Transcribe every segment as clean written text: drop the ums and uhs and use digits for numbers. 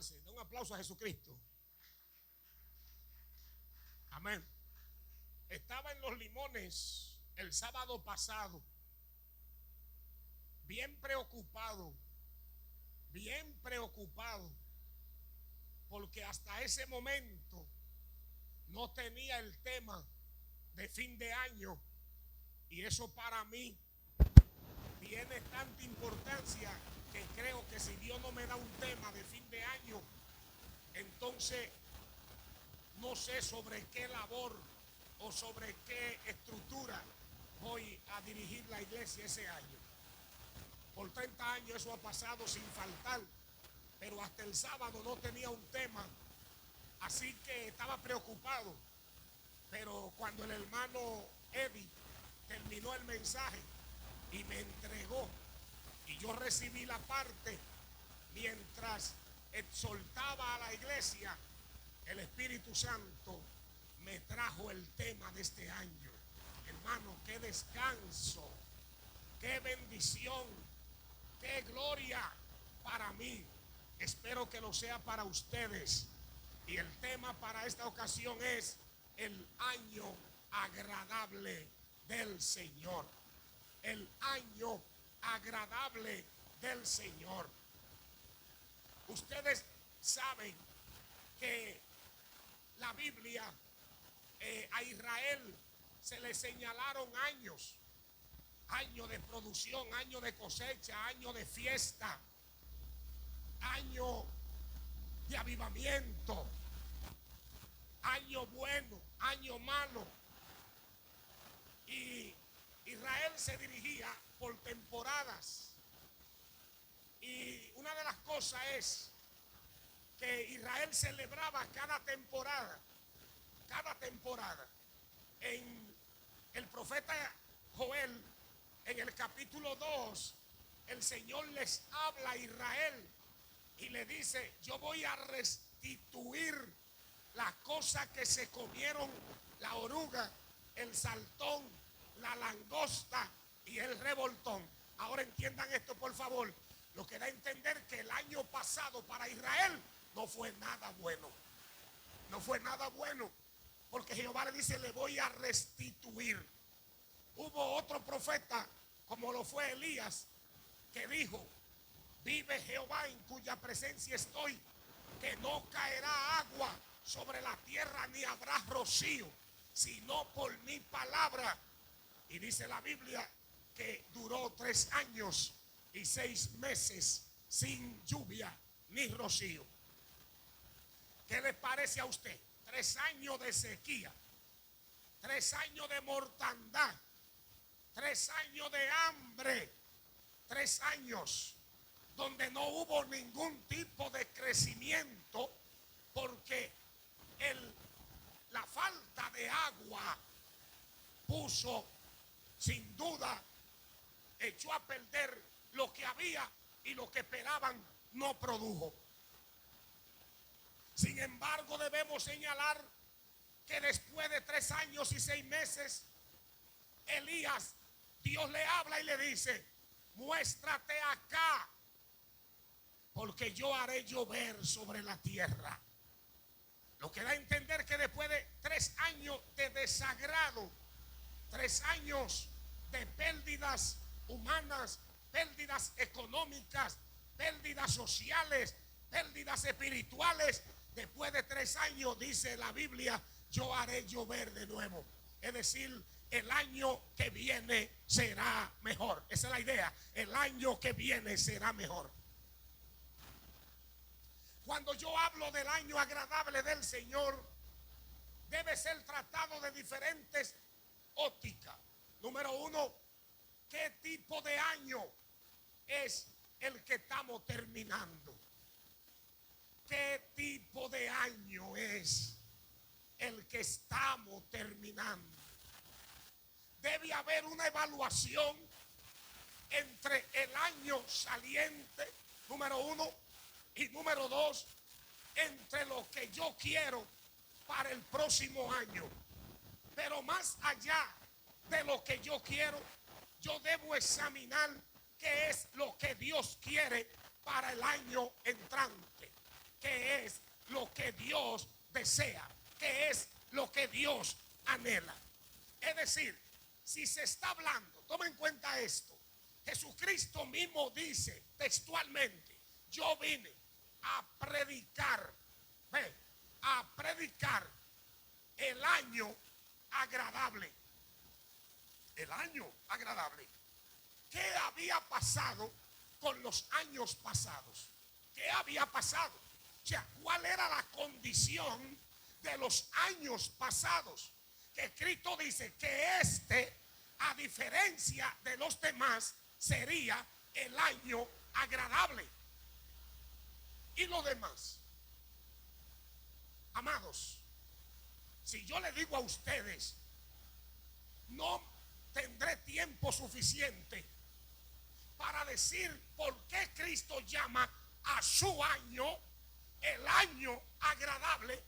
sentarse. Da un aplauso a Jesucristo. Amén. Estaba en Los Limones el sábado pasado, bien preocupado, porque hasta ese momento no tenía el tema de fin de año, y eso para mí tiene tanta importancia que creo que si Dios no me da un tema de fin de año, entonces no sé sobre qué labor o sobre qué estructura voy a dirigir la iglesia ese año. Por 30 años eso ha pasado sin faltar, pero hasta el sábado no tenía un tema, así que estaba preocupado. Pero cuando el hermano Eddie terminó el mensaje y me entregó, y yo recibí la parte mientras exhortaba a la iglesia, el Espíritu Santo me trajo el tema de este año. Hermano, qué descanso, qué bendición, qué gloria para mí. Espero que lo sea para ustedes. Y el tema para esta ocasión es el año agradable del Señor. El año agradable del Señor. Ustedes saben que la Biblia, a Israel se le señalaron años de producción, año de cosecha, año de fiesta, año de avivamiento, año bueno, año malo. Y Israel se dirigía por temporadas. Y una de las cosas es que Israel celebraba cada temporada. En el profeta Joel, en el capítulo 2, el Señor les habla a Israel y le dice: yo voy a restituir las cosas que se comieron la oruga, el saltón, la langosta y el revoltón. Ahora entiendan esto, por favor. Lo que da a entender que el año pasado para Israel no fue nada bueno. No fue nada bueno, porque Jehová le dice: le voy a restituir. Hubo otro profeta, como lo fue Elías, que dijo: vive Jehová en cuya presencia estoy, que no caerá agua sobre la tierra ni habrá rocío, sino por mi palabra. Y dice la Biblia que duró 3 años y 6 meses sin lluvia ni rocío. ¿Qué les parece a usted? 3 años de sequía, 3 años de mortandad, 3 años de hambre, 3 años donde no hubo ningún tipo de crecimiento, porque la falta de agua puso, sin duda, echó a perder lo que había, y lo que esperaban no produjo. Sin embargo, debemos señalar que después de 3 años y 6 meses, Elías, Dios le habla y le dice: muéstrate acá, porque yo haré llover sobre la tierra. Lo que da a entender que después de 3 años de desagrado, 3 años de pérdidas humanas, pérdidas económicas, pérdidas sociales, pérdidas espirituales, después de 3 años, dice la Biblia, yo haré llover de nuevo. Es decir, el año que viene será mejor. Esa es la idea. El año que viene será mejor. Cuando yo hablo del año agradable del Señor, debe ser tratado de diferentes ópticas. Número 1, ¿qué tipo de año es el que estamos terminando? ¿Qué tipo de año es el que estamos terminando? Debe haber una evaluación entre el año saliente, número 1, y número 2, entre lo que yo quiero para el próximo año. Pero más allá de lo que yo quiero, yo debo examinar qué es lo que Dios quiere para el año entrante. ¿Qué qué es lo que Dios desea, qué es lo que Dios anhela. Es decir, si se está hablando, toma en cuenta esto. Jesucristo mismo dice textualmente: yo vine a predicar, a predicar el año agradable. El año agradable. ¿Qué había pasado con los años pasados? ¿Qué había pasado? O sea, ¿cuál era la condición de los años pasados? Que Cristo dice que a diferencia de los demás, sería el año agradable. Y lo demás, amados, si yo le digo a ustedes, no tendré tiempo suficiente para decir por qué Cristo llama a su año el año agradable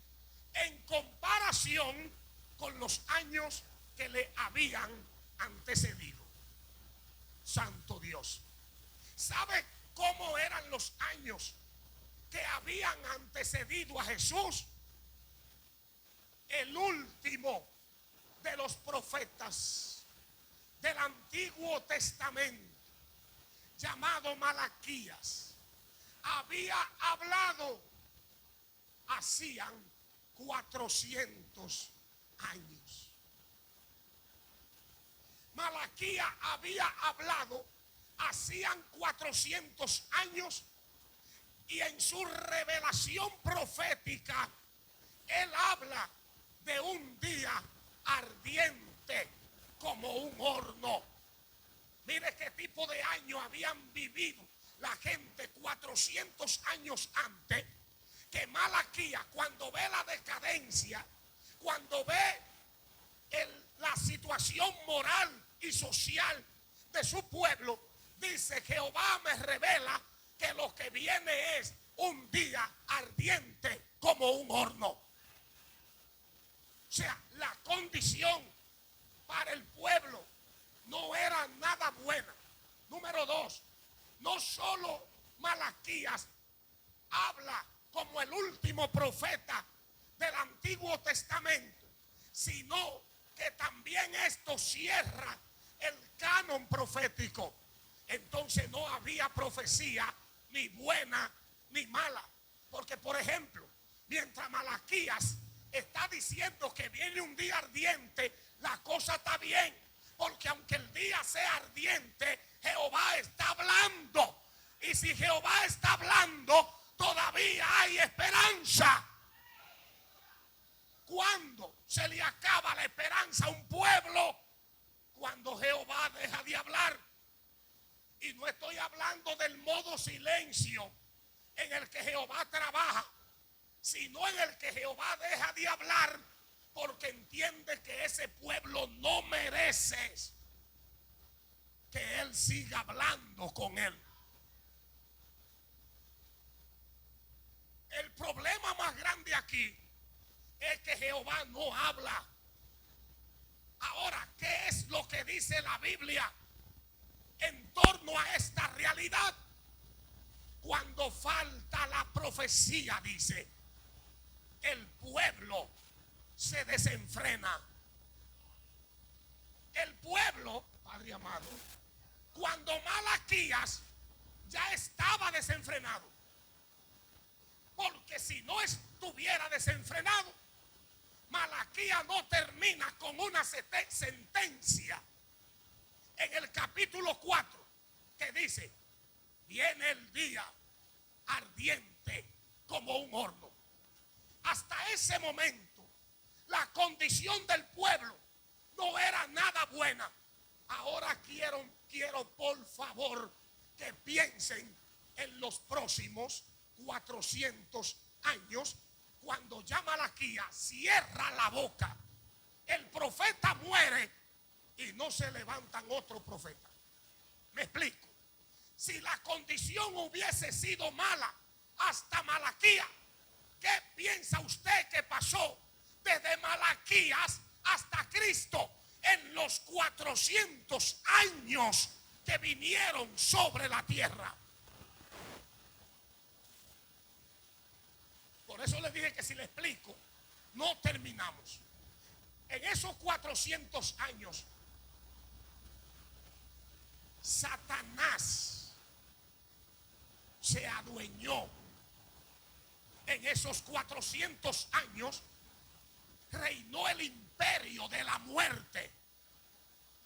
en comparación con los años que le habían antecedido. Santo Dios. ¿Sabe cómo eran los años que habían antecedido a Jesús? El último de los profetas del Antiguo Testamento, llamado Malaquías, había hablado hacían 400 años. Malaquías había hablado hacían 400 años, y en su revelación profética él habla de un día ardiente como un horno. Mire qué tipo de año habían vivido la gente 400 años antes, que Malaquías, cuando ve la decadencia, cuando ve la situación moral y social de su pueblo, dice: Jehová me revela que lo que viene es un día ardiente como un horno. O sea, la condición para el pueblo no era nada buena. Número dos, no solo Malaquías habla como el último profeta del Antiguo Testamento, sino que también esto cierra el canon profético. Entonces no había profecía ni buena ni mala, porque por ejemplo, mientras Malaquías está diciendo que viene un día ardiente, la cosa está bien, porque aunque el día sea ardiente, Jehová está hablando, y si Jehová está hablando, todavía hay esperanza. ¿Cuándo se le acaba la esperanza a un pueblo? Cuando Jehová deja de hablar. Y no estoy hablando del modo silencio en el que Jehová trabaja, sino en el que Jehová deja de hablar porque entiende que ese pueblo no merece que él siga hablando con él. El problema más grande aquí es que Jehová no habla. Ahora, ¿qué es lo que dice la Biblia en torno a esta realidad? Cuando falta la profecía, dice, el pueblo se desenfrena. El pueblo, Padre amado, cuando Malaquías ya estaba desenfrenado, porque si no estuviera desenfrenado, Malaquías no termina con una sentencia en el capítulo 4 que dice: viene el día ardiente como un horno. Hasta ese momento la condición del pueblo no era nada buena. Ahora quiero por favor que piensen en los próximos 400 años, cuando ya Malaquías cierra la boca, el profeta muere y no se levantan otro profeta. Me explico. Si la condición hubiese sido mala hasta Malaquías, ¿qué piensa usted que pasó desde Malaquías hasta Cristo en los 400 años que vinieron sobre la tierra? dije que si le explico, no terminamos. En esos 400 años, Satanás se adueñó. En esos 400 años reinó el imperio de la muerte.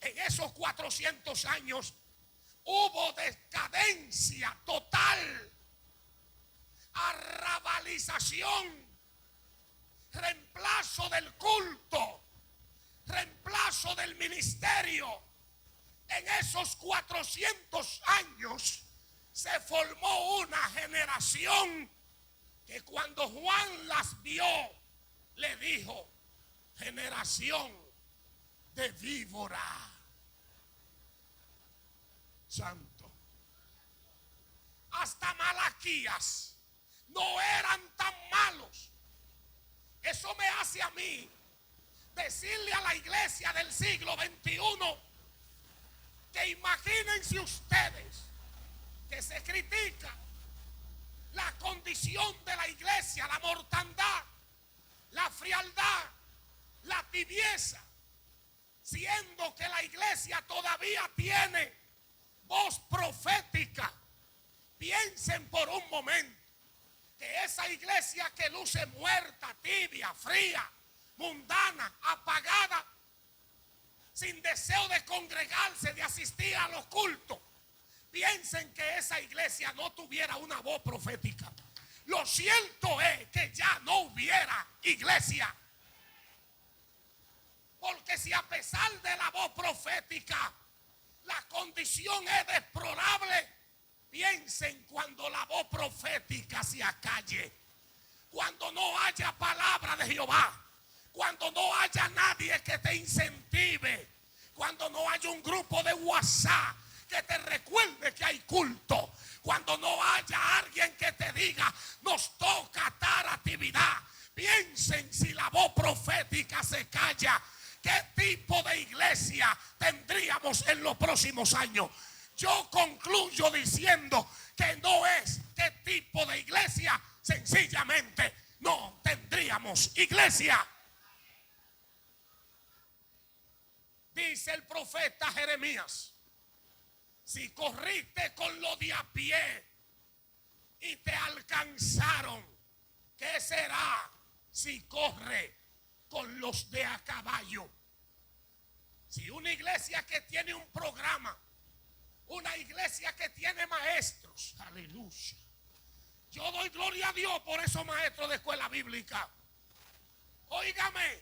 En esos 400 años hubo decadencia total, arrabalización, reemplazo del culto, reemplazo del ministerio. En esos 400 años se formó una generación que cuando Juan las vio, le dijo: generación de víbora. Santo. Hasta Malaquías no eran tan malos. Eso me hace a mí decirle a la iglesia del siglo XXI que imagínense ustedes que se critica la condición de la iglesia, la mortandad, la frialdad, la tibieza, siendo que la iglesia todavía tiene voz profética. Piensen por un momento que esa iglesia que luce muerta, tibia, fría, mundana, apagada, sin deseo de congregarse, de asistir a los cultos, piensen que esa iglesia no tuviera una voz profética. Lo cierto es que ya no hubiera iglesia. Porque si a pesar de la voz profética la condición es deplorable, piensen cuando la voz profética se acalle, cuando no haya palabra de Jehová, cuando no haya nadie que te incentive, cuando no haya un grupo de WhatsApp que te recuerde que hay culto, cuando no haya alguien que te diga nos toca tal actividad. Piensen si la voz profética se calla, ¿qué tipo de iglesia tendríamos en los próximos años? Yo concluyo diciendo que no es qué tipo de iglesia, sencillamente no tendríamos iglesia. Dice el profeta Jeremías: si corriste con lo de a pie y te alcanzaron, ¿qué será si corre con los de a caballo? Si una iglesia que tiene un programa, una iglesia que tiene maestros, aleluya. Yo doy gloria a Dios por esos maestros de escuela bíblica. Óigame,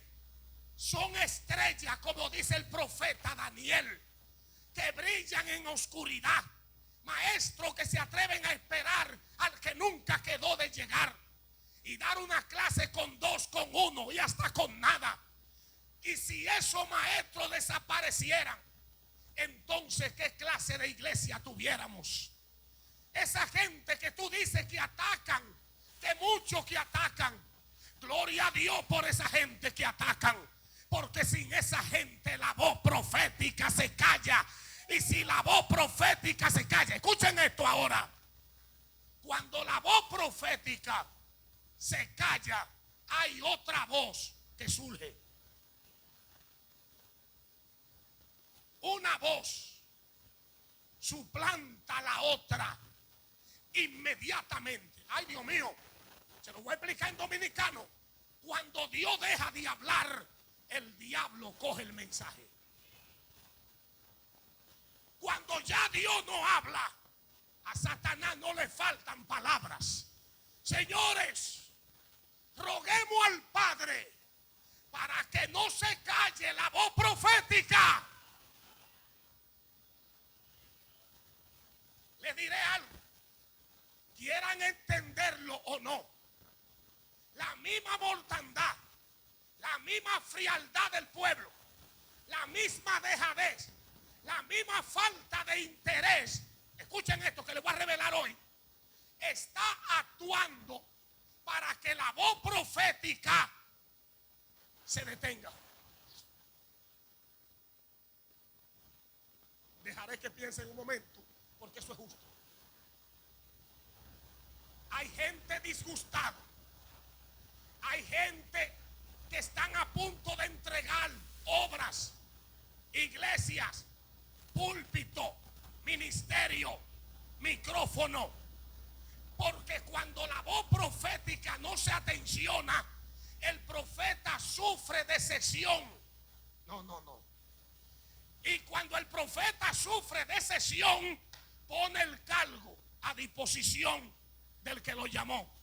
son estrellas, como dice el profeta Daniel, que brillan en oscuridad. Maestros que se atreven a esperar al que nunca quedó de llegar y dar una clase con 2, con 1 y hasta con nada. Y si esos maestros desaparecieran, entonces ¿qué clase de iglesia tuviéramos? Esa gente que tú dices que atacan, que muchos que atacan, gloria a Dios por esa gente que atacan, porque sin esa gente la voz profética se calla. Y si la voz profética se calla, escuchen esto ahora, cuando la voz profética se calla, hay otra voz que surge. Una voz suplanta a la otra inmediatamente. Ay, Dios mío, se lo voy a explicar en dominicano. Cuando Dios deja de hablar, el diablo coge el mensaje. Cuando ya Dios no habla, a Satanás no le faltan palabras. Señores, roguemos al Padre para que no se calle la voz profética. Les diré algo, quieran entenderlo o no, la misma mortandad, la misma frialdad del pueblo, la misma dejadez, la misma falta de interés, escuchen esto que les voy a revelar hoy, está actuando para que la voz profética se detenga. Dejaré que piensen un momento, porque eso es justo. Hay gente disgustada, Hay gente que están a punto de entregar obras, iglesias, púlpito, ministerio, micrófono, porque cuando la voz profética no se atenciona, el profeta sufre decepción. No. Y cuando el profeta sufre decepción, pone el cargo a disposición del que lo llamó.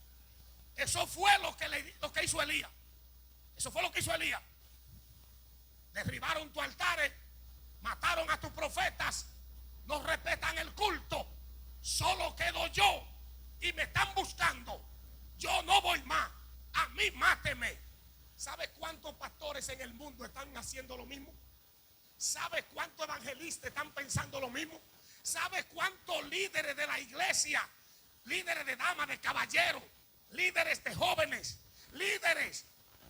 Eso fue lo que hizo Elías. Eso fue lo que hizo Elías. Derribaron tus altares, mataron a tus profetas, no respetan el culto, solo quedo yo y me están buscando. Yo no voy más, a mí máteme. ¿Sabe cuántos pastores en el mundo están haciendo lo mismo? ¿Sabe cuántos evangelistas están pensando lo mismo? ¿Sabe cuántos líderes de la iglesia, líderes de damas, de caballeros, líderes de jóvenes, líderes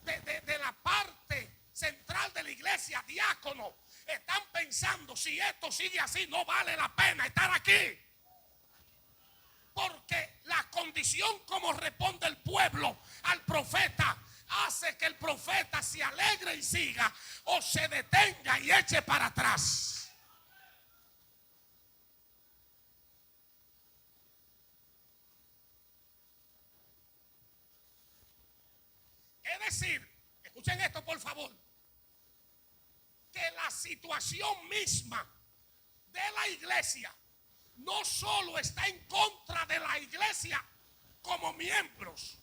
de la parte central de la iglesia, diáconos, están pensando, si esto sigue así, no vale la pena estar aquí? Porque la condición como responde el pueblo al profeta hace que el profeta se alegre y siga, o se detenga y eche para atrás. Es decir, escuchen esto por favor, que la situación misma de la iglesia no solo está en contra de la iglesia como miembros,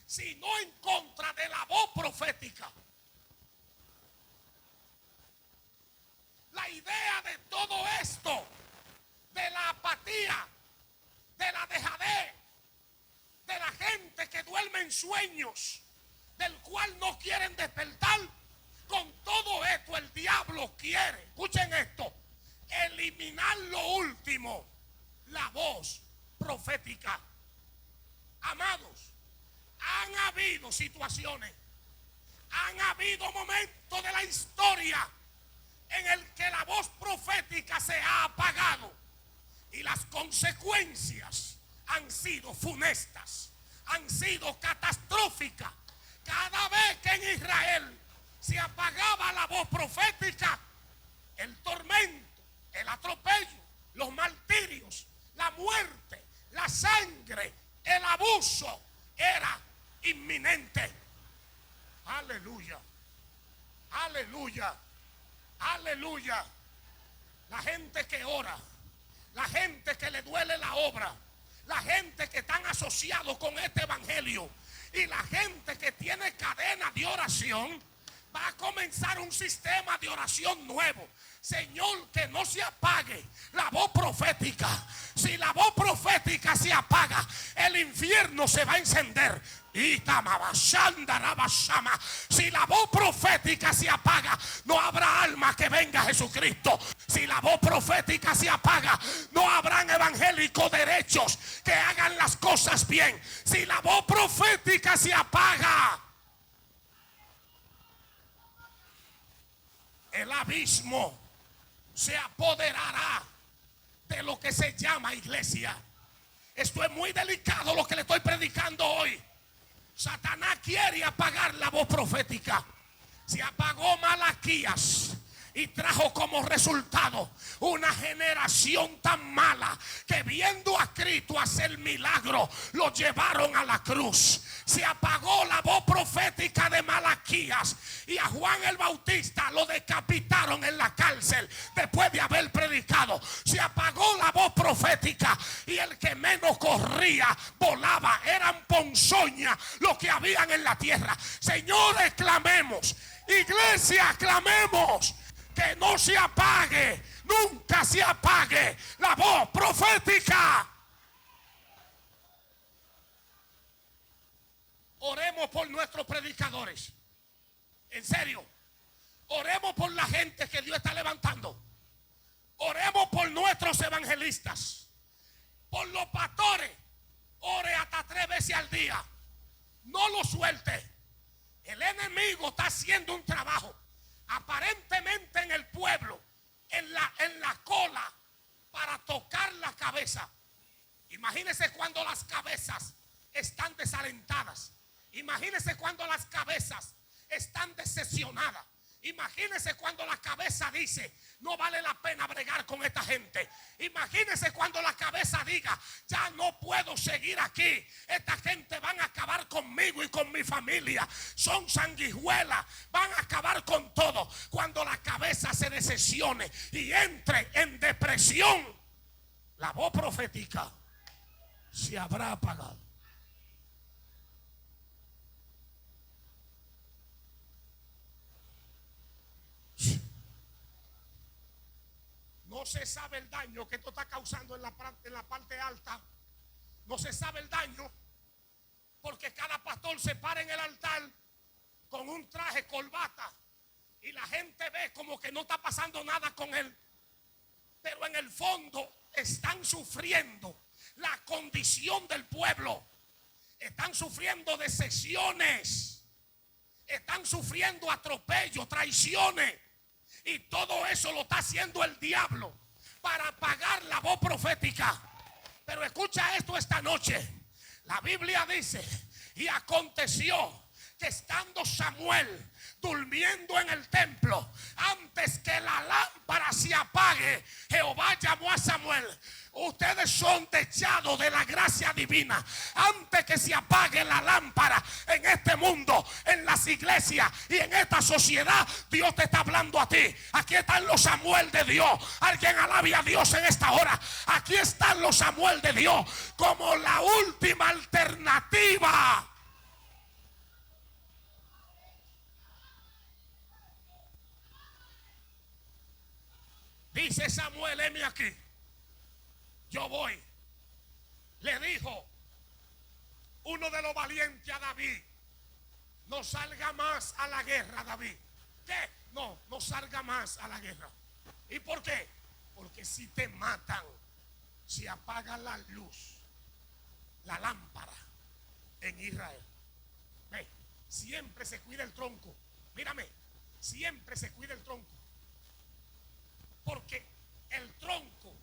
sino en contra de la voz profética. La idea de todo esto, de la apatía, de la dejadez, de la gente que duerme en sueños, del cual no quieren despertar, con todo esto el diablo quiere, escuchen esto, eliminar lo último, la voz profética. Amados, han habido situaciones, han habido momentos de la historia en el que la voz profética se ha apagado y las consecuencias han sido funestas, han sido catastróficas. Cada vez que en Israel se apagaba la voz profética, el tormento, el atropello, los martirios, la muerte, la sangre, el abuso era inminente. Aleluya, aleluya, aleluya. La gente que ora, la gente que le duele la obra, la gente que están asociados con este evangelio y la gente que tiene cadena de oración, va a comenzar un sistema de oración nuevo. Señor, que no se apague la voz profética. Si la voz profética se apaga, el infierno se va a encender. Si la voz profética se apaga, no habrá alma que venga a Jesucristo. Si la voz profética se apaga, no habrán evangélicos derechos que hagan las cosas bien. Si la voz profética se apaga, el abismo se apoderará de lo que se llama iglesia. Esto es muy delicado lo que le estoy predicando hoy. Satanás quiere apagar la voz profética. Se apagó Malaquías y trajo como resultado una generación tan mala que viendo a Cristo hacer milagro, lo llevaron a la cruz. Se apagó la voz profética de Malaquías y a Juan el Bautista lo decapitaron en la cárcel después de haber predicado. Se apagó la voz profética y el que menos corría volaba. Eran ponzoñas lo que habían en la tierra. Señores, clamemos. Iglesia, clamemos. Que no se apague, nunca se apague la voz profética. Oremos por nuestros predicadores. En serio. Oremos por la gente que Dios está levantando. Oremos por nuestros evangelistas. Por los pastores. Ore hasta 3 veces al día. No lo suelte. El enemigo está haciendo un trabajo aparentemente en el pueblo, en la cola, para tocar la cabeza. Imagínense cuando las cabezas están desalentadas, Imagínese cuando las cabezas están decepcionadas. Imagínese cuando la cabeza dice: no vale la pena bregar con esta gente. Imagínese cuando la cabeza diga: ya no puedo seguir aquí. Esta gente van a acabar conmigo y con mi familia. Son sanguijuelas, van a acabar con todo. Cuando la cabeza se decepcione y entre en depresión, la voz profética se habrá apagado. No se sabe el daño que esto está causando en la parte alta. No se sabe el daño, porque cada pastor se para en el altar con un traje, corbata, y la gente ve como que no está pasando nada con él. Pero en el fondo están sufriendo la condición del pueblo. Están sufriendo decepciones. Están sufriendo atropellos, traiciones. Y todo eso lo está haciendo el diablo para apagar la voz profética. Pero escucha esto esta noche. La Biblia dice: y aconteció que estando Samuel durmiendo en el templo, antes que la lámpara se apague, Jehová llamó a Samuel. Ustedes son desechados de la gracia divina. Antes que se apague la lámpara en este mundo, en las iglesias y en esta sociedad, Dios te está hablando a ti. Aquí están los Samuel de Dios. Alguien alabe a Dios en esta hora. Aquí están los Samuel de Dios como la última alternativa. Dice Samuel: heme aquí, yo voy. Le dijo uno de los valientes a David: no salga más a la guerra, David. ¿Qué? No salga más a la guerra. ¿Y por qué? Porque si te matan, se apaga la luz, la lámpara en Israel. Ve, siempre se cuida el tronco. Mírame, siempre se cuida el tronco. Porque el tronco,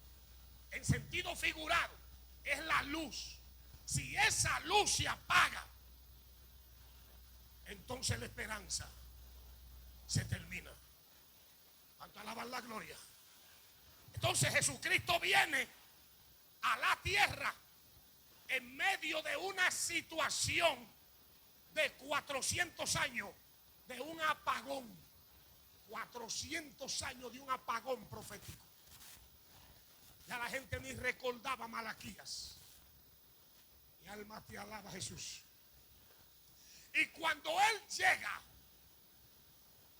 en sentido figurado, es la luz. Si esa luz se apaga, entonces la esperanza se termina. ¿Cuánto alaban la gloria? Entonces Jesucristo viene a la tierra en medio de una situación de 400 años de un apagón. 400 años de un apagón profético. Ya la gente ni recordaba Malaquías. Mi alma te alaba, Jesús. Y cuando Él llega,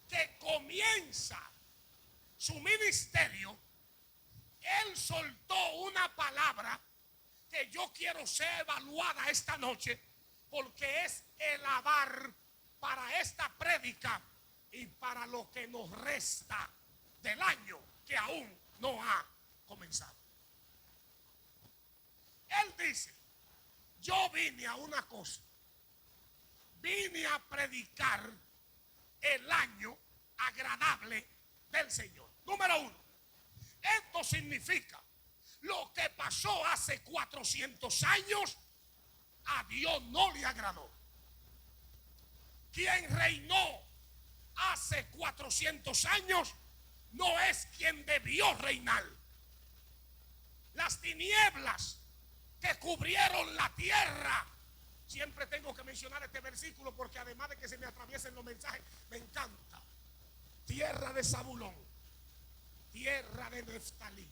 que comienza su ministerio, Él soltó una palabra que yo quiero ser evaluada esta noche, porque es el alabar para esta prédica y para lo que nos resta del año que aún no ha comenzado. Él dice: yo vine a una cosa, vine a predicar el año agradable del Señor. Número uno, esto significa lo que pasó hace 400 años a Dios no le agradó. Quien reinó hace 400 años no es quien debió reinar. Las tinieblas que cubrieron la tierra. Siempre tengo que mencionar este versículo porque además de que se me atraviesen los mensajes, me encanta. Tierra de Zabulón, tierra de Neftalí,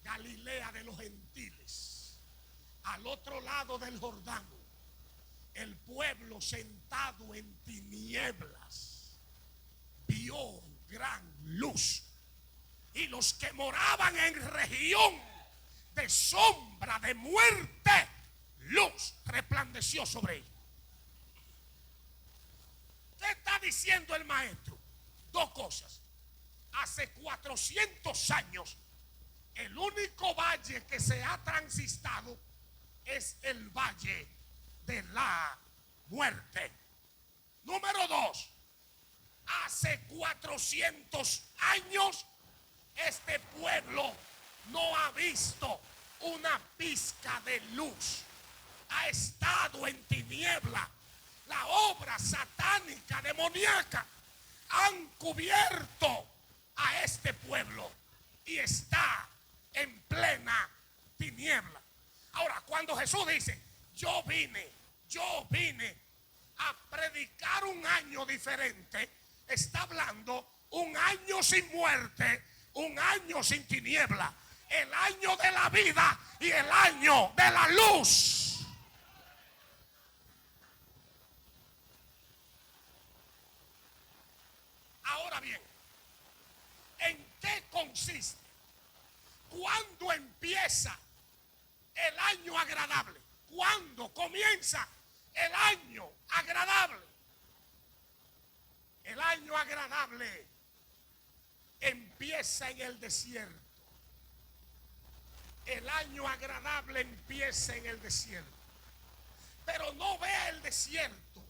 Galilea de los gentiles, al otro lado del Jordán, el pueblo sentado en tinieblas vio gran luz, y los que moraban en región de sombra de muerte, luz resplandeció sobre ellos. ¿Qué está diciendo el maestro? Dos cosas. Hace 400 años el único valle que se ha transitado es el valle de la muerte. Número dos, hace 400 años este pueblo no ha visto una pizca de luz. Ha estado en tiniebla. la obra satánica, demoníaca, han cubierto a este pueblo y está en plena tiniebla. Ahora, cuando Jesús dice, yo vine a predicar un año diferente, está hablando un año sin muerte, un año sin tiniebla, el año de la vida y el año de la luz. Ahora bien, ¿en qué consiste? ¿Cuándo empieza el año agradable? ¿Cuándo comienza el año agradable? El año agradable empieza en el desierto. El año agradable empieza en el desierto. Pero no vea el desierto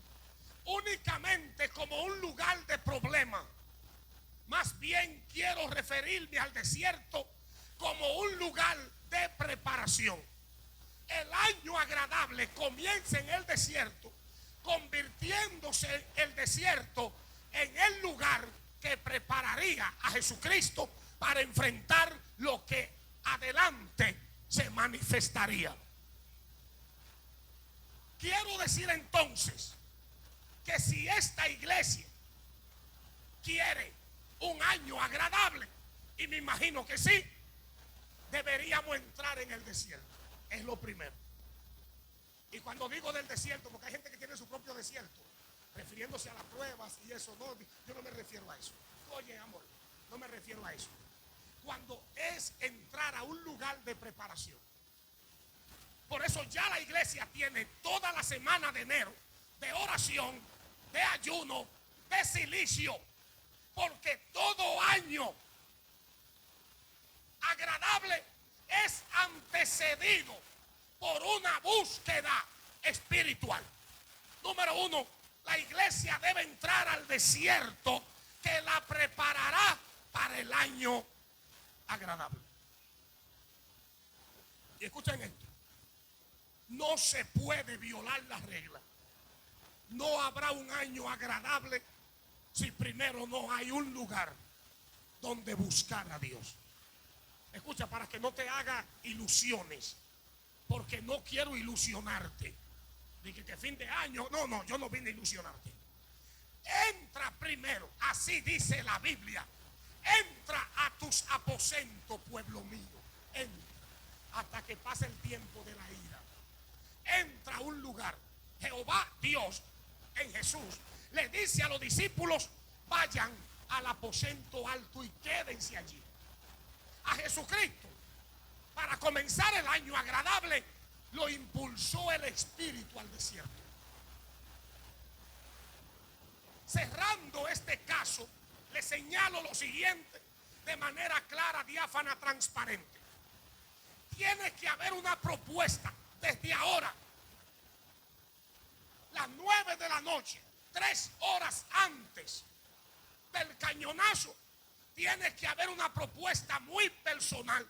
únicamente como un lugar de problema. Más bien quiero referirme al desierto como un lugar de preparación. El año agradable comienza en el desierto, convirtiéndose el desierto en el lugar que prepararía a Jesucristo para enfrentar lo que adelante se manifestaría. Quiero decir entonces que si esta iglesia quiere un año agradable, y me imagino que sí, deberíamos entrar en el desierto. Es lo primero. Y cuando digo del desierto, porque hay gente que tiene su propio desierto, refiriéndose a las pruebas y eso, no, yo no me refiero a eso. Oye, amor, no me refiero a eso. Cuando es entrar a un lugar de preparación. Por eso ya la iglesia tiene toda la semana de enero de oración, de ayuno, de silicio, porque todo año agradable es antecedido por una búsqueda espiritual. Número uno, la iglesia debe entrar al desierto que la preparará para el año agradable. Y escuchen esto, no se puede violar la regla. No habrá un año agradable si primero no hay un lugar donde buscar a Dios. Escucha, para que no te haga ilusiones, porque no quiero ilusionarte. Dije que fin de año, no, yo no vine a ilusionarte. Entra primero, así dice la Biblia. Entra a tus aposentos, pueblo mío. Entra hasta que pase el tiempo de la ira. Entra a un lugar. Jehová Dios en Jesús le dice a los discípulos, vayan al aposento alto y quédense allí. A Jesucristo, para comenzar el año agradable, lo impulsó el Espíritu al desierto. Cerrando este caso, le señalo lo siguiente de manera clara, diáfana, transparente. Tiene que haber una propuesta desde ahora. Las 9 de la noche, 3 horas antes del cañonazo, tiene que haber una propuesta muy personal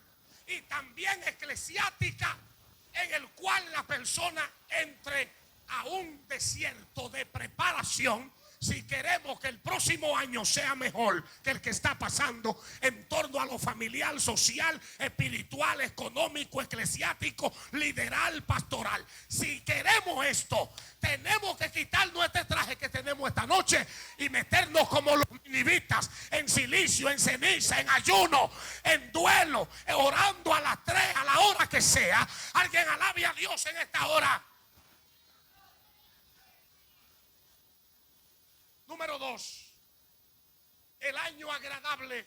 y también eclesiástica en el cual la persona entre a un desierto de preparación si queremos que el próximo año sea mejor que el que está pasando en torno a lo familiar, social, espiritual, económico, eclesiástico, lideral, pastoral. Si queremos esto, tenemos que quitarnos este traje que tenemos esta noche y meternos como los ninivitas, en silicio, en ceniza, en ayuno, en duelo, orando a las 3, a la hora que sea. Alguien alabe a Dios en esta hora. Número 2, el año agradable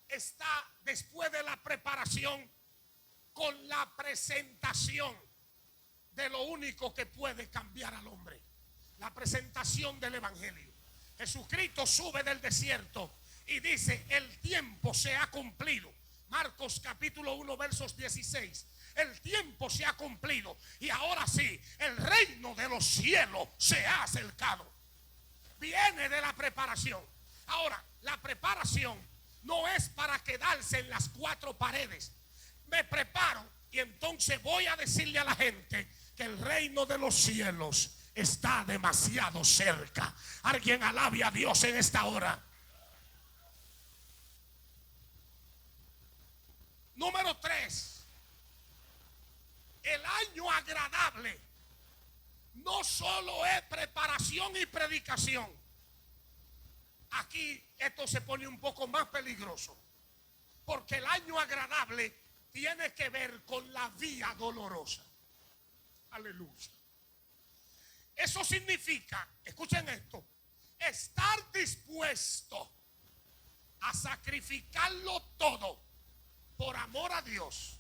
está después de la preparación con la presentación de lo único que puede cambiar al hombre, la presentación del evangelio. Jesucristo sube del desierto y dice, el tiempo se ha cumplido. Marcos capítulo 1 versos 16. El tiempo se ha cumplido y ahora sí, el reino de los cielos se ha acercado. Viene de la preparación. Ahora, la preparación no es para quedarse en las 4 paredes. Me preparo y entonces voy a decirle a la gente que el reino de los cielos está demasiado cerca. Alguien alabe a Dios en esta hora. Número 3. El año agradable no solo es preparación y predicación. Aquí esto se pone un poco más peligroso, porque el año agradable tiene que ver con la vía dolorosa. Aleluya. Eso significa, escuchen esto, estar dispuesto a sacrificarlo todo por amor a Dios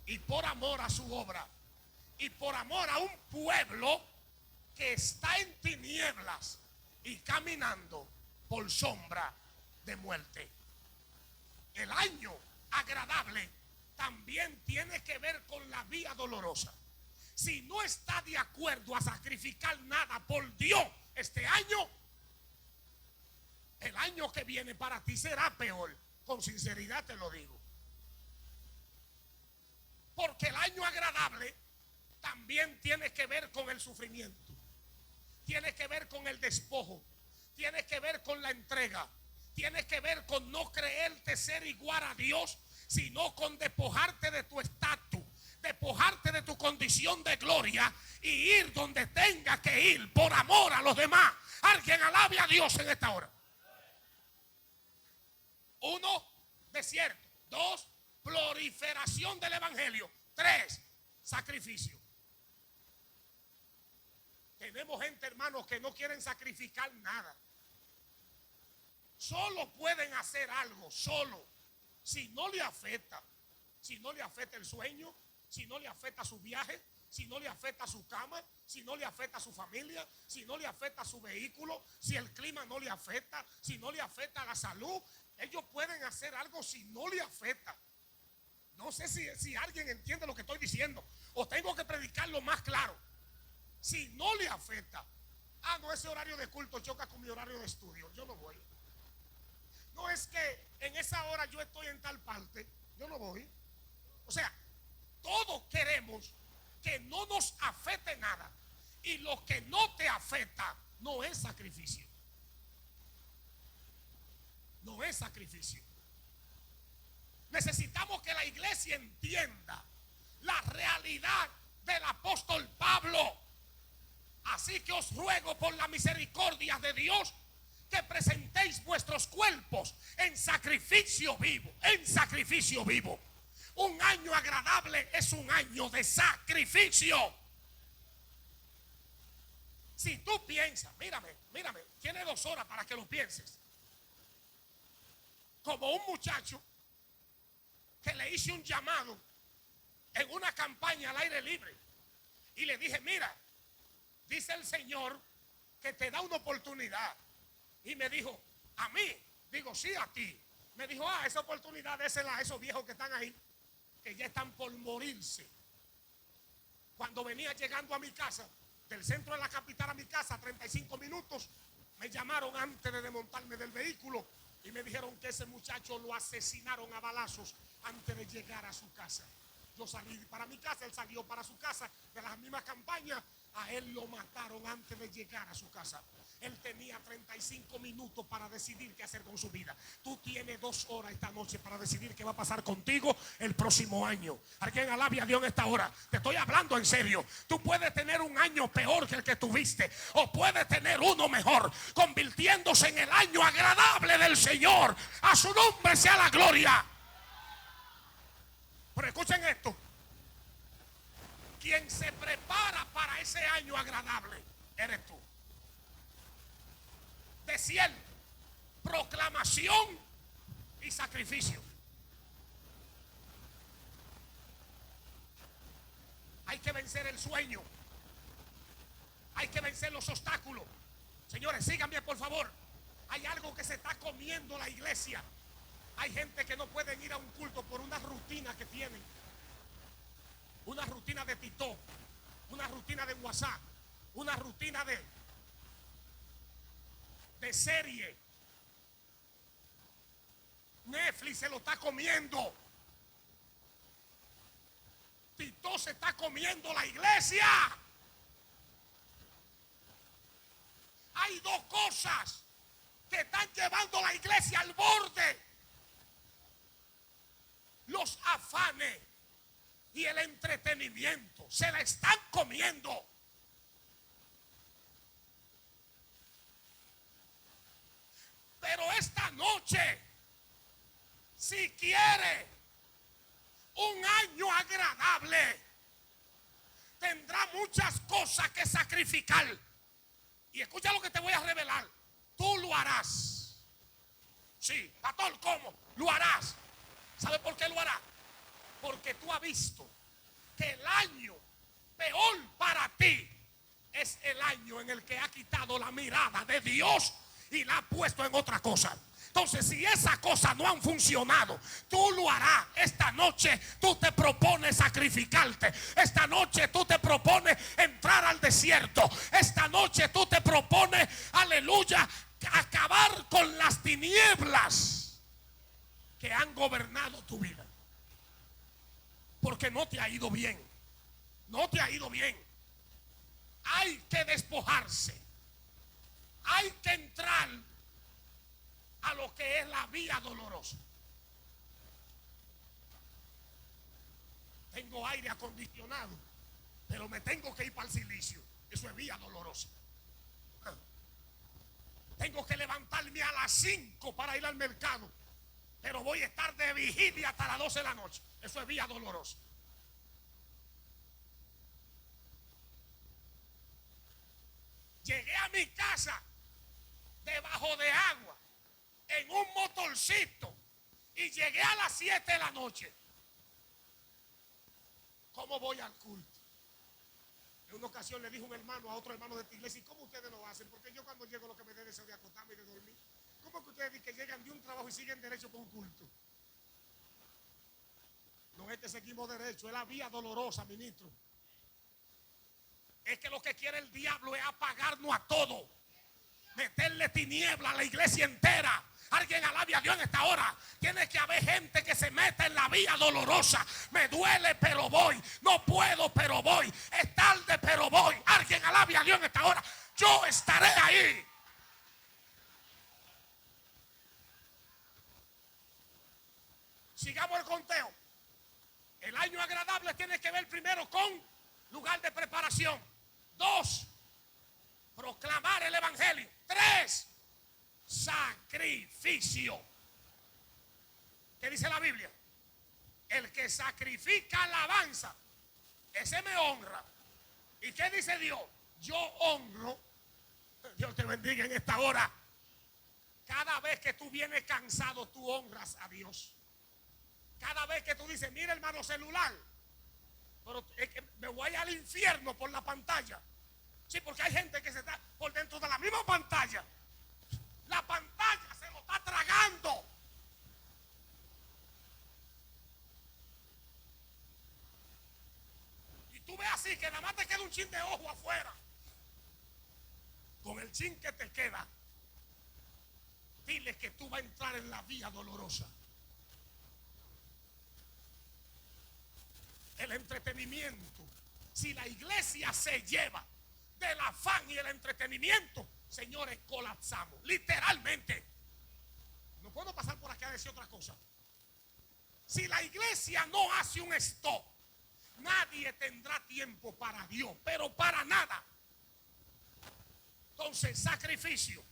y por amor a su obra y por amor a un pueblo que está en tinieblas y caminando por sombra de muerte. El año agradable también tiene que ver con la vía dolorosa. Si no está de acuerdo a sacrificar nada por Dios este año, el año que viene para ti será peor. Con sinceridad te lo digo. Porque el año agradable también tiene que ver con el sufrimiento, tiene que ver con el despojo, tiene que ver con la entrega, tiene que ver con no creerte ser igual a Dios, sino con despojarte de tu estatus, despojarte de tu condición de gloria y ir donde tenga que ir por amor a los demás. Alguien alabe a Dios en esta hora. 1, desierto. 2, proliferación del evangelio. 3, sacrificio. Tenemos gente, hermanos, que no quieren sacrificar nada. Solo pueden hacer algo, solo. Si no le afecta, si no le afecta el sueño, si no le afecta su viaje, si no le afecta su cama, si no le afecta su familia, si no le afecta su vehículo, si el clima no le afecta, si no le afecta la salud, ellos pueden hacer algo si no le afecta. No sé si alguien entiende lo que estoy diciendo, o tengo que predicarlo más claro. Si no le afecta, no, ese horario de culto choca con mi horario de estudio, yo no voy. No es que en esa hora yo estoy en tal parte, yo no voy. O sea, todos queremos que no nos afecte nada, y lo que no te afecta no es sacrificio. No es sacrificio. Necesitamos que la iglesia entienda la realidad del apóstol Pablo. Así que os ruego por la misericordia de Dios que presentéis vuestros cuerpos en sacrificio vivo, en sacrificio vivo. Un año agradable es un año de sacrificio. Si tú piensas, mírame, tiene 2 horas para que lo pienses. Como un muchacho que le hice un llamado en una campaña al aire libre y le dije, mira, dice el Señor que te da una oportunidad. Y me dijo, ¿a mí? Digo, sí, a ti. Me dijo, esa oportunidad désela a esos viejos que están ahí, que ya están por morirse. Cuando venía llegando a mi casa, del centro de la capital a mi casa, 35 minutos, me llamaron antes de desmontarme del vehículo y me dijeron que ese muchacho lo asesinaron a balazos antes de llegar a su casa. Yo salí para mi casa, él salió para su casa, de las mismas campañas. A él lo mataron antes de llegar a su casa. Él tenía 35 minutos para decidir qué hacer con su vida. Tú tienes 2 horas esta noche para decidir qué va a pasar contigo el próximo año. Alguien alabe a Dios en esta hora. Te estoy hablando en serio. Tú puedes tener un año peor que el que tuviste, o puedes tener uno mejor, convirtiéndose en el año agradable del Señor. A su nombre sea la gloria. Pero escuchen esto. Quien se prepara para ese año agradable eres tú. Desierto, proclamación y sacrificio. Hay que vencer el sueño. Hay que vencer los obstáculos. Señores, síganme por favor. Hay algo que se está comiendo la iglesia. Hay gente que no pueden ir a un culto por una rutina que tienen. Una rutina de TikTok, una rutina de WhatsApp, una rutina de serie. Netflix se lo está comiendo. TikTok se está comiendo la iglesia. hay dos cosas que están llevando a la iglesia al borde: los afanes y el entretenimiento. Se la están comiendo. Pero esta noche, si quiere un año agradable, tendrá muchas cosas que sacrificar. Y escucha lo que te voy a revelar. Tú lo harás. Sí, pastor, ¿cómo? Lo harás. ¿Sabe por qué lo harás? Porque tú has visto que el año peor para ti es el año en el que ha quitado la mirada de Dios y la ha puesto en otra cosa. Entonces, si esas cosas no han funcionado, tú lo harás. Esta noche tú te propones sacrificarte. Esta noche tú te propones entrar al desierto. Esta noche tú te propones, aleluya, acabar con las tinieblas que han gobernado tu vida. Porque no te ha ido bien. No te ha ido bien. Hay que despojarse. Hay que entrar a lo que es la vía dolorosa. Tengo aire acondicionado, pero me tengo que ir para el silicio. Eso es vía dolorosa. Tengo que levantarme a las 5 para ir al mercado, pero voy a estar de vigilia hasta las 12 de la noche. Eso es vía dolorosa. Llegué a mi casa debajo de agua en un motorcito y llegué a las 7 de la noche. ¿Cómo voy al culto? En una ocasión le dijo un hermano a otro hermano de esta iglesia: ¿y cómo ustedes lo hacen? Porque yo cuando llego lo que me dé deseo de acostarme y de dormir. ¿Cómo que ustedes dicen que llegan de un trabajo y siguen derecho con un culto? No es que seguimos derecho, es la vía dolorosa, ministro. Es que lo que quiere el diablo es apagarnos a todo, meterle tiniebla a la iglesia entera. Alguien alabe a Dios en esta hora. Tiene que haber gente que se meta en la vía dolorosa. Me duele, pero voy. No puedo, pero voy. Es tarde, pero voy. Alguien alabe a Dios en esta hora. Yo estaré ahí. Sigamos el conteo. El año agradable tiene que ver primero con lugar de preparación. 2, proclamar el evangelio. 3, sacrificio. ¿Qué dice la Biblia? El que sacrifica alabanza, ese me honra. ¿Y qué dice Dios? Yo honro. Dios te bendiga en esta hora. Cada vez que tú vienes cansado, tú honras a Dios. Cada vez que tú dices: mira, hermano, celular, pero es que me voy al infierno por la pantalla. Sí, porque hay gente que se está por dentro de la misma pantalla. La pantalla se lo está tragando. Y tú ves así que nada más te queda un chin de ojo afuera. Con el chin que te queda, dile que tú vas a entrar en la vía dolorosa. El entretenimiento. Si la iglesia se lleva del afán y el entretenimiento, señores, colapsamos. Literalmente. No puedo pasar por aquí a decir otra cosa. Si la iglesia no hace un stop, nadie tendrá tiempo para Dios, pero para nada. Entonces, sacrificio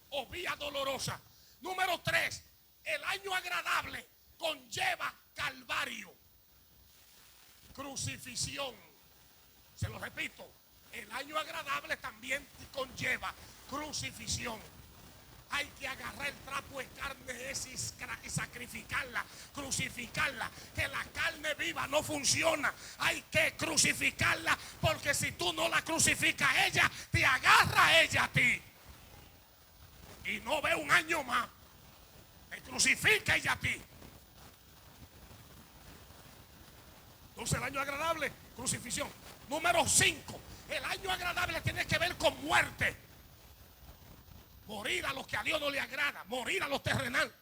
o vía dolorosa. Número 3, el año agradable conlleva calvario, crucifixión. Se lo repito, el año agradable también conlleva crucifixión. Hay que agarrar el trapo de carne ese y sacrificarla, crucificarla. Que la carne viva no funciona. Hay que crucificarla, porque si tú no la crucificas a ella, te agarra a ella a ti. Y no ve un año más. Te crucifica ella a ti. Entonces el año agradable, crucifixión. Número 5, el año agradable tiene que ver con muerte. Morir a los que a Dios no le agrada. Morir a los terrenales.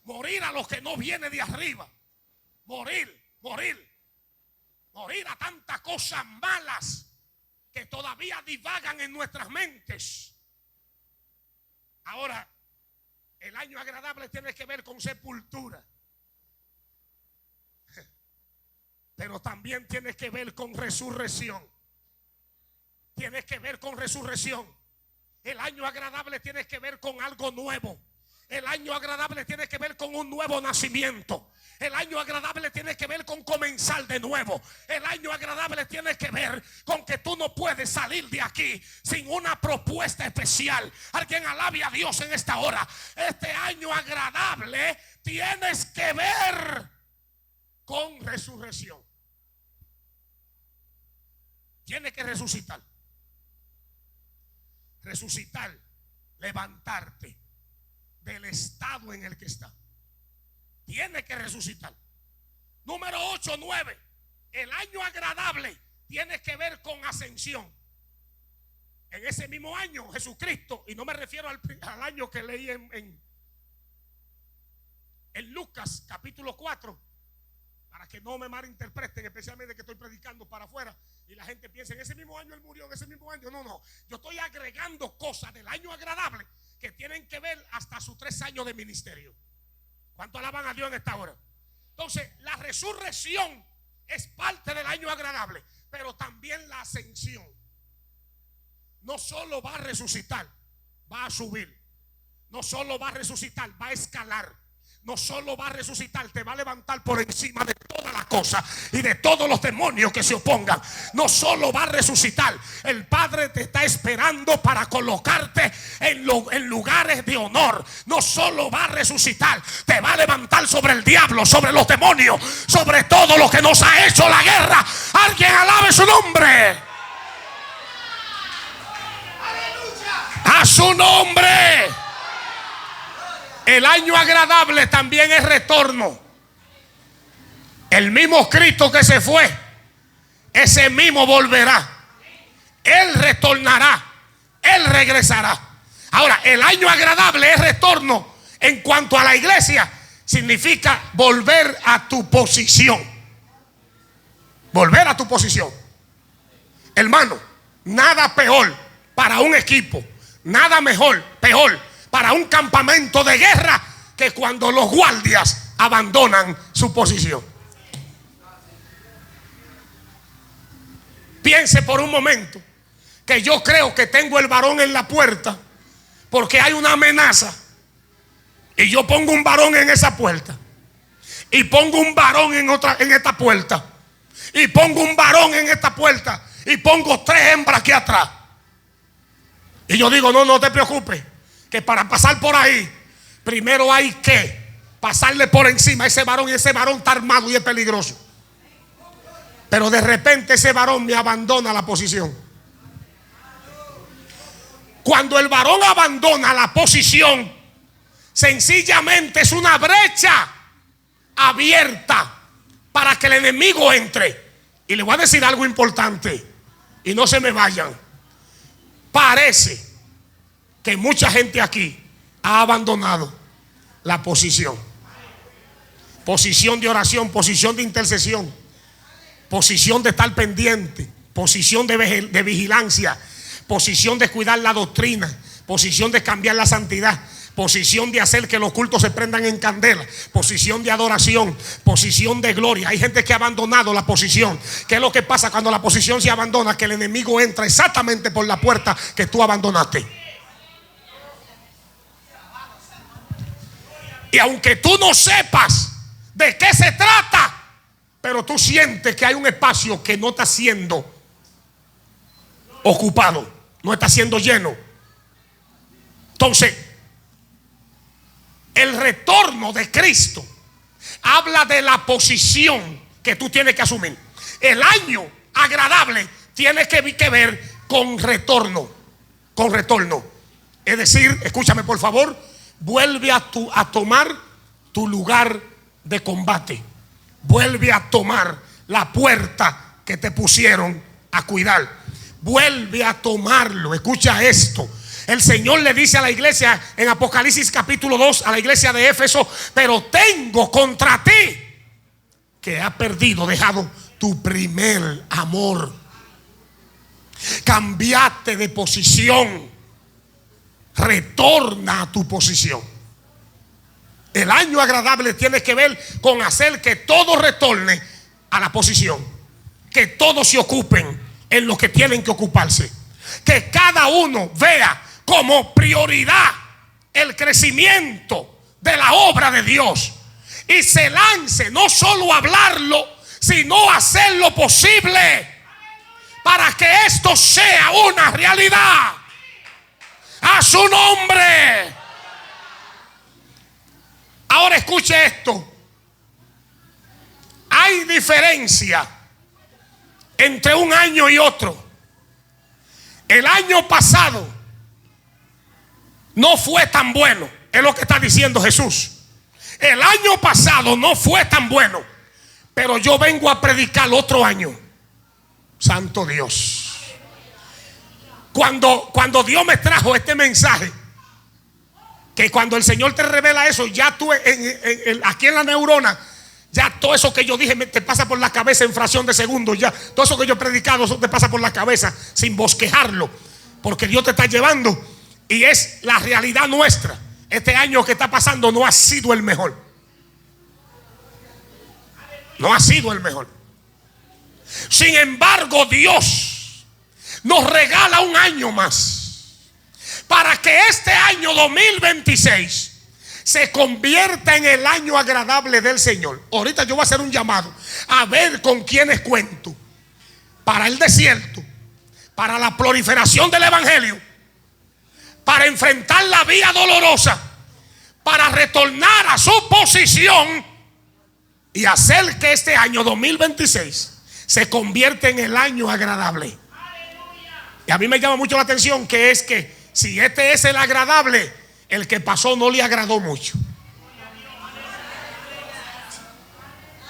Morir a los que no viene de arriba. Morir a tantas cosas malas que todavía divagan en nuestras mentes. Ahora, el año agradable tiene que ver con sepultura, pero también tiene que ver con resurrección. Tiene que ver con resurrección. El año agradable tiene que ver con algo nuevo. El año agradable tiene que ver con un nuevo nacimiento. El año agradable tiene que ver con comenzar de nuevo. El año agradable tiene que ver con que tú no puedes salir de aquí sin una propuesta especial. Alguien alabe a Dios en esta hora. Este año agradable tienes que ver con resurrección. Tiene que resucitar. Resucitar, levantarte del estado en el que está. Tiene que resucitar. Número 8, 9. El año agradable tiene que ver con ascensión. En ese mismo año Jesucristo, y no me refiero al año que leí en Lucas capítulo 4, para que no me malinterpreten, especialmente que estoy predicando para afuera y la gente piensa en ese mismo año él murió, en ese mismo año. No, yo estoy agregando cosas del año agradable que tienen que ver hasta sus 3 años de ministerio. ¿Cuánto alaban a Dios en esta hora? Entonces, la resurrección es parte del año agradable, pero también la ascensión. No solo va a resucitar, va a subir. No solo va a resucitar, va a escalar. No solo va a resucitar, te va a levantar por encima de todas las cosas y de todos los demonios que se opongan. No solo va a resucitar, el Padre te está esperando para colocarte en lugares de honor. No solo va a resucitar, te va a levantar sobre el diablo, sobre los demonios, sobre todo lo que nos ha hecho la guerra. Alguien alabe su nombre. A su nombre. El año agradable también es retorno. El mismo Cristo que se fue, ese mismo volverá. Él retornará. Él regresará. Ahora, el año agradable es retorno. En cuanto a la iglesia, significa volver a tu posición. Volver a tu posición. Hermano, nada peor para un equipo, nada peor para un campamento de guerra que cuando los guardias abandonan su posición. Piense por un momento que yo creo que tengo el varón en la puerta porque hay una amenaza y yo pongo un varón en esa puerta y pongo un varón en esta puerta y pongo un varón en esta puerta y pongo 3 hembras aquí atrás y yo digo no te preocupes, que para pasar por ahí primero hay que pasarle por encima a ese varón, y ese varón está armado y es peligroso. Pero de repente ese varón me abandona la posición. Cuando el varón abandona la posición, sencillamente es una brecha abierta para que el enemigo entre. Y le voy a decir algo importante y no se me vayan. Parece que mucha gente aquí ha abandonado la posición. Posición de oración, posición de intercesión, posición de estar pendiente, posición de vigilancia, posición de cuidar la doctrina, posición de cambiar la santidad, posición de hacer que los cultos se prendan en candela, posición de adoración, posición de gloria. Hay gente que ha abandonado la posición. ¿Qué es lo que pasa cuando la posición se abandona? Que el enemigo entra exactamente por la puerta que tú abandonaste. Y aunque tú no sepas de qué se trata, pero tú sientes que hay un espacio que no está siendo ocupado, no está siendo lleno. Entonces, el retorno de Cristo habla de la posición que tú tienes que asumir. El año agradable tiene que ver con retorno. Con retorno. Es decir, escúchame por favor, vuelve a tomar tu lugar de combate. Vuelve a tomar la puerta que te pusieron a cuidar. Vuelve a tomarlo. Escucha esto. El Señor le dice a la iglesia en Apocalipsis capítulo 2, a la iglesia de Éfeso: pero tengo contra ti que has dejado tu primer amor. Cambiaste de posición. retorna a tu posición. El año agradable tiene que ver con hacer que todo retorne a la posición, que todos se ocupen en lo que tienen que ocuparse, que cada uno vea como prioridad el crecimiento de la obra de Dios y se lance no solo a hablarlo, sino a hacer lo posible para que esto sea una realidad. A su nombre. Ahora escuche esto. Hay diferencia entre un año y otro. El año pasado no fue tan bueno, es lo que está diciendo Jesús. El año pasado no fue tan bueno, pero yo vengo a predicar otro año. Santo Dios. Cuando Dios me trajo este mensaje, que cuando el Señor te revela eso, ya tú aquí en la neurona, ya todo eso que yo dije te pasa por la cabeza en fracción de segundos. Ya todo eso que yo he predicado, eso te pasa por la cabeza sin bosquejarlo, porque Dios te está llevando y es la realidad nuestra. Este año que está pasando no ha sido el mejor. No ha sido el mejor. Sin embargo, Dios nos regala un año más para que este año 2026 se convierta en el año agradable del Señor. Ahorita yo voy a hacer un llamado a ver con quiénes cuento para el desierto, para la proliferación del evangelio, para enfrentar la vía dolorosa, para retornar a su posición y hacer que este año 2026 se convierta en el año agradable. Y a mí me llama mucho la atención que es que si este es el agradable, el que pasó no le agradó mucho.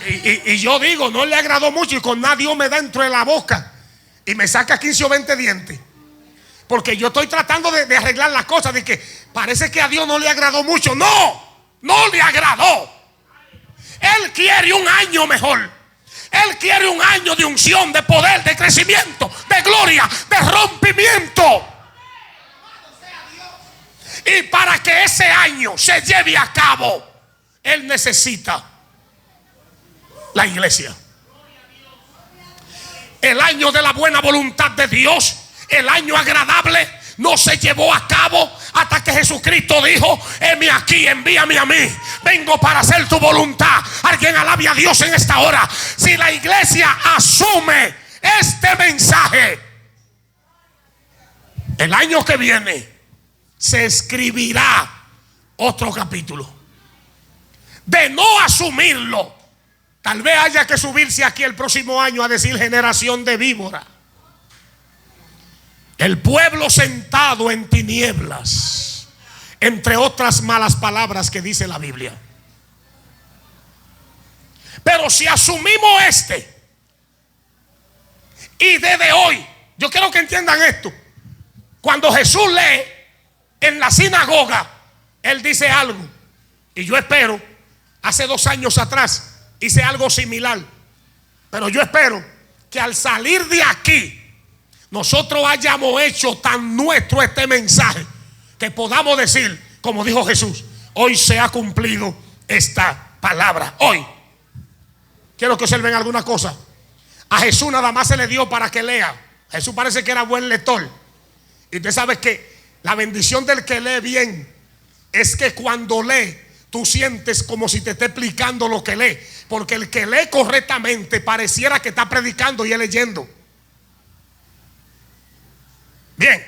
Y yo digo, no le agradó mucho, y con nada Dios me da dentro de la boca y me saca 15 o 20 dientes, porque yo estoy tratando de arreglar las cosas, de que parece que a Dios no le agradó mucho. No le agradó. Él quiere un año mejor. Él quiere un año de unción, de poder, de crecimiento, de gloria, de rompimiento. Y para que ese año se lleve a cabo, Él necesita la iglesia. El año de la buena voluntad de Dios, el año agradable, no se llevó a cabo hasta que Jesucristo dijo: heme aquí, envíame a mí, vengo para hacer tu voluntad. Alguien alabe a Dios en esta hora. Si la iglesia asume este mensaje, el año que viene se escribirá otro capítulo. De no asumirlo, tal vez haya que subirse aquí el próximo año a decir generación de víbora. El pueblo sentado en tinieblas, entre otras malas palabras que dice la Biblia. Pero si asumimos y desde hoy, yo quiero que entiendan esto. Cuando Jesús lee en la sinagoga, Él dice algo, y yo espero, hace 2 años atrás hice algo similar, pero yo espero que al salir de aquí nosotros hayamos hecho tan nuestro este mensaje que podamos decir, como dijo Jesús: hoy se ha cumplido esta palabra. Hoy. Quiero que observen alguna cosa. A Jesús nada más se le dio para que lea. Jesús parece que era buen lector. Y usted sabe que la bendición del que lee bien es que cuando lee, tú sientes como si te esté explicando lo que lee. Porque el que lee correctamente pareciera que está predicando y es leyendo. Bien,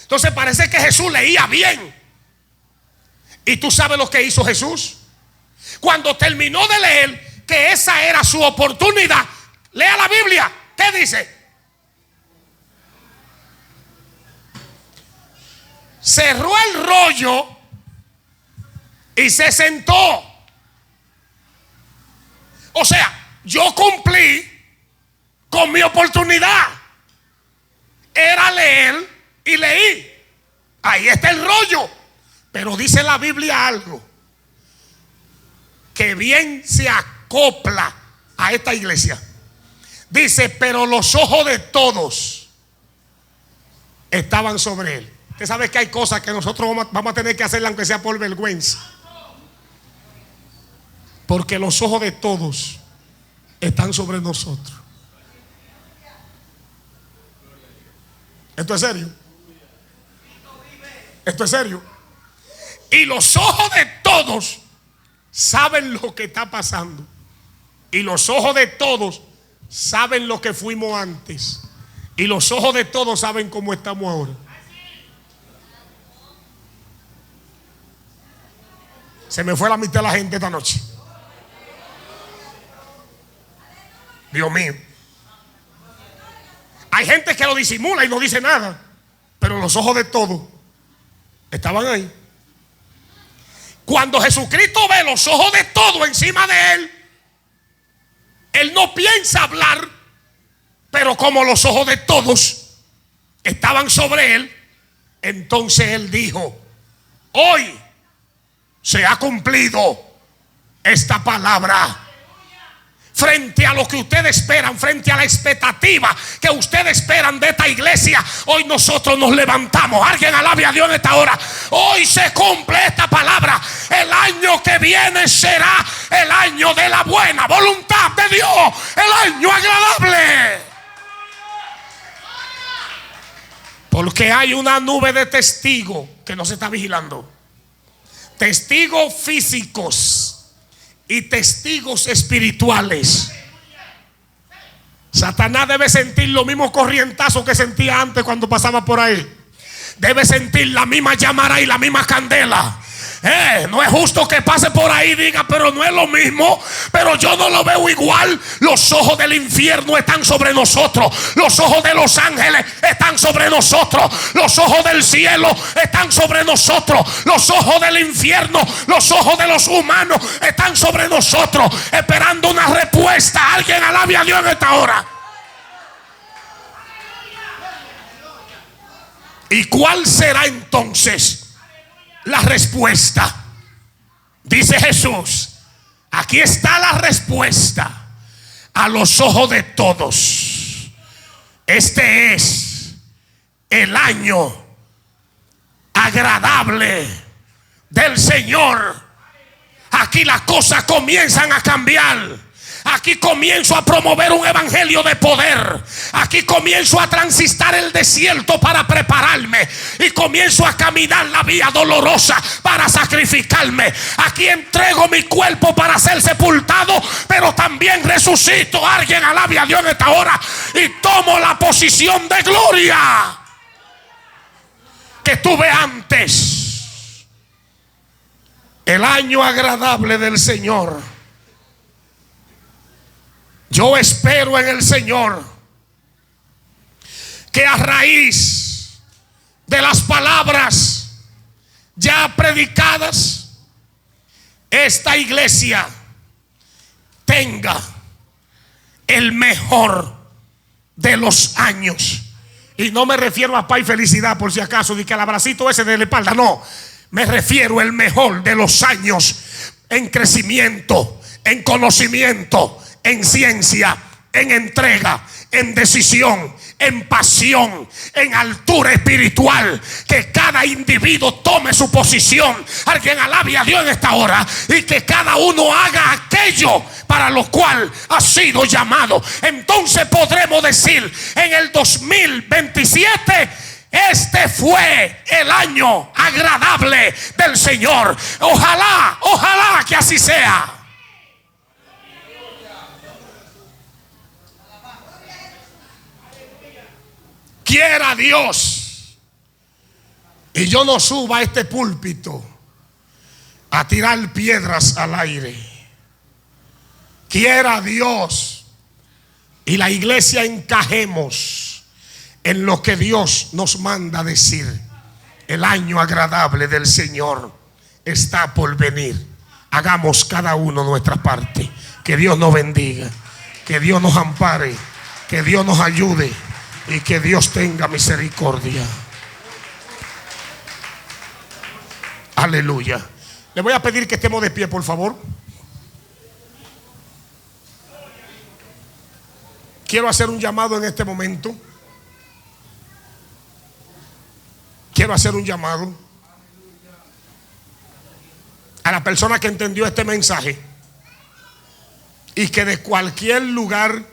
entonces parece que Jesús leía bien. ¿Y tú sabes lo que hizo Jesús? Cuando terminó de leer, que esa era su oportunidad, lea la Biblia. ¿Qué dice? Cerró el rollo y se sentó. O sea, yo cumplí con mi oportunidad. Era leer y leí. Ahí está el rollo. Pero dice la Biblia algo que bien se acopla a esta iglesia. Dice: pero los ojos de todos estaban sobre él. Usted sabe que hay cosas que nosotros vamos a tener que hacerlas aunque sea por vergüenza. Porque los ojos de todos están sobre nosotros. Esto es serio. Esto es serio. Y los ojos de todos saben lo que está pasando. Y los ojos de todos saben lo que fuimos antes. Y los ojos de todos saben cómo estamos ahora. Se me fue la mitad de la gente esta noche. Dios mío. Hay gente que lo disimula y no dice nada, pero los ojos de todos estaban ahí. Cuando Jesucristo ve los ojos de todos encima de él, él no piensa hablar, pero como los ojos de todos estaban sobre él, entonces él dijo: hoy se ha cumplido esta palabra. Frente a lo que ustedes esperan, frente a la expectativa que ustedes esperan de esta iglesia, hoy nosotros nos levantamos. Alguien alabe a Dios en esta hora. Hoy se cumple esta palabra. El año que viene será el año de la buena voluntad de Dios, el año agradable. Porque hay una nube de testigos que no se está vigilando. Testigos físicos y testigos espirituales. Satanás debe sentir los mismos corrientazos que sentía antes cuando pasaba por ahí. Debe sentir la misma llamarada y la misma candela. No es justo que pase por ahí y diga: pero no es lo mismo, pero yo no lo veo igual. Los ojos del infierno están sobre nosotros. Los ojos de los ángeles están sobre nosotros. Los ojos del cielo están sobre nosotros. Los ojos del infierno, los ojos de los humanos están sobre nosotros, esperando una respuesta. Alguien alabe a Dios en esta hora. ¿Y cuál será entonces la respuesta? Dice Jesús: aquí está la respuesta a los ojos de todos. Este es el año agradable del Señor. Aquí las cosas comienzan a cambiar. Aquí comienzo a promover un evangelio de poder. Aquí comienzo a transitar el desierto para prepararme. Y comienzo a caminar la vía dolorosa para sacrificarme. Aquí entrego mi cuerpo para ser sepultado, pero también resucito. Alguien alabe a Dios en esta hora. Y tomo la posición de gloria que tuve antes. El año agradable del Señor. Yo espero en el Señor que a raíz de las palabras ya predicadas, esta iglesia tenga el mejor de los años. Y no me refiero a paz y felicidad, por si acaso, de que el abracito ese de la espalda. No, me refiero al mejor de los años en crecimiento, en conocimiento, en ciencia, en entrega, en decisión, en pasión, en altura espiritual. Que cada individuo tome su posición. Alguien alabe a Dios en esta hora. Y que cada uno haga aquello para lo cual ha sido llamado. Entonces podremos decir en el 2027: este fue el año agradable del Señor. Ojalá, ojalá que así sea. Quiera Dios y yo no suba a este púlpito a tirar piedras al aire. Quiera Dios y la iglesia encajemos en lo que Dios nos manda decir. El año agradable del Señor está por venir. Hagamos cada uno nuestra parte. Que Dios nos bendiga, que Dios nos ampare, que Dios nos ayude y que Dios tenga misericordia. Aleluya. Le voy a pedir que estemos de pie, por favor. Quiero hacer un llamado en este momento. quiero hacer un llamado a la persona que entendió este mensaje y que de cualquier lugar